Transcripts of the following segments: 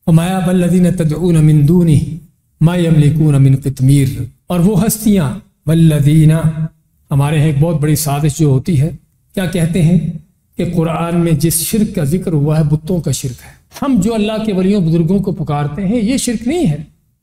وما والذین تدعون من دونہ ما یملکون من قطمیر، اور وہ ہستیاں والذین، ہمارے ہیں ایک بہت بڑی سازش جو ہوتی ہے، کیا کہتے ہیں کہ قرآن میں جس شرک کا ذکر ہوا ہے بتوں کا شرک ہے۔ ہم جو اللہ کے ولیوں بزرگوں کو پکارتے ہیں یہ شرک نہیں ہے،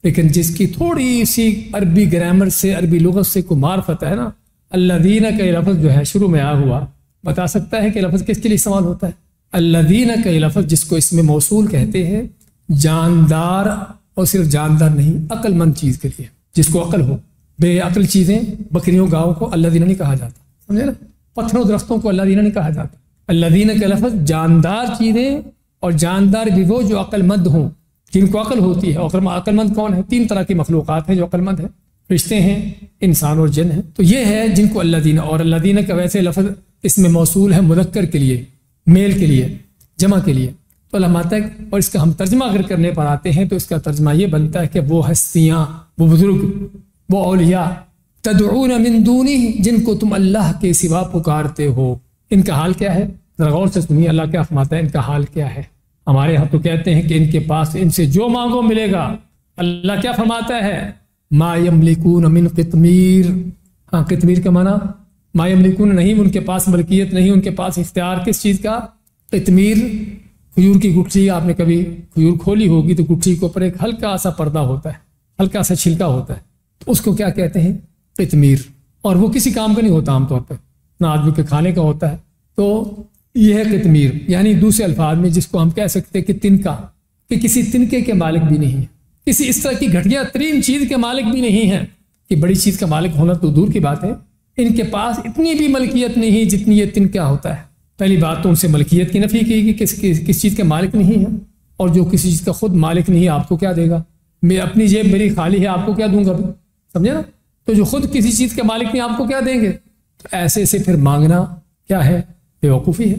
لیکن جس کی تھوڑی سی عربی گرامر سے، عربی لغت سے کوئی معرفت ہے نا، الذین کا یہ لفظ جو ہے شروع میں آیا ہوا، بتا سکتا ہے کہ لفظ کس کے لیے استعمال ہوتا ہے؟ الذین کا یہ لفظ جس کو اسم موصول کہتے ہیں، جاندار، اور صرف جاندار نہیں، عقل مند چیز کے لیے، جس کو عقل ہو۔ بے عقل چیزیں، بکریوں گاؤں کو الذین نہیں کہا جاتا، سمجھے نا؟ پتھروں درختوں کو الذین نہیں کہا جاتا۔ الذین کا لفظ جاندار چیزیں، اور جاندار بھی وہ جو عقل مند ہوں، جن کو عقل ہوتی ہے۔ اور عقل مند کون ہے؟ تین طرح کی مخلوقات ہیں جو عقل مند ہیں، فرشتے ہیں، انسان اور جن ہیں۔ تو یہ ہے جن کو الذین، اور الذین کا ویسے لفظ اس میں موصول ہے مذکر کے لیے، میل کے لیے، جمع کے لیے۔ تو علماء تک، اور اس کا ہم ترجمہ اگر کرنے پر آتے ہیں تو اس کا ترجمہ یہ بنتا ہے کہ وہ ہستیاں، وہ بزرگ، وہ اولیاء، تدعون من دونہ، جن کو تم اللہ کے سوا پکارتے ہو، ان کا حال کیا ہے؟ ذرا غور سے سنیے اللہ کیا فرماتا ہے، ان کا حال کیا ہے۔ ہمارے ہاں تو کہتے ہیں کہ ان کے پاس ان سے جو مانگو ملے گا۔ اللہ کیا فرماتا ہے؟ ما یملکون من قطمیر۔ ہاں، قطمیر کا معنی ما یملکون نہیں، ان کے پاس ملکیت نہیں، ان کے پاس اختیار کس چیز کا؟ قطمیر، کھجور کی گٹھلی، آپ نے کبھی کھجور کھولی ہوگی تو گٹھلی کے اوپر ایک ہلکا سا پردہ ہوتا ہے، ہلکا سا چھلکا ہوتا ہے، تو اس کو کیا کہتے ہیں؟ قطمیر۔ اور وہ کسی کام کا نہیں ہوتا عام طور پہ، نہ آدمی کے کھانے کا ہوتا ہے۔ تو یہ ہے قطمیر، یعنی دوسرے الفاظ میں جس کو ہم کہہ سکتے ہیں کہ تنکا، کہ کسی تنکے کے مالک بھی نہیں ہے، کسی اس طرح کی گھٹیا ترین چیز کے مالک بھی نہیں ہے، کہ بڑی چیز کا مالک ہونا تو دور کی بات ہے، ان کے پاس اتنی بھی ملکیت نہیں جتنی یہ تنکا ہوتا ہے۔ پہلی بات تو ان سے ملکیت کی نفی کی کہ کس چیز کے مالک نہیں ہے، اور جو کسی چیز کا خود مالک نہیں ہے آپ کو کیا دے گا؟ میں اپنی جیب میری خالی ہے، آپ کو کیا دوں گا؟ سمجھے نا؟ تو جو خود کسی چیز کے مالک نہیں آپ کو کیا دیں گے؟ تو ایسے سے پھر مانگنا کیا ہے؟ بے وقوفی ہے۔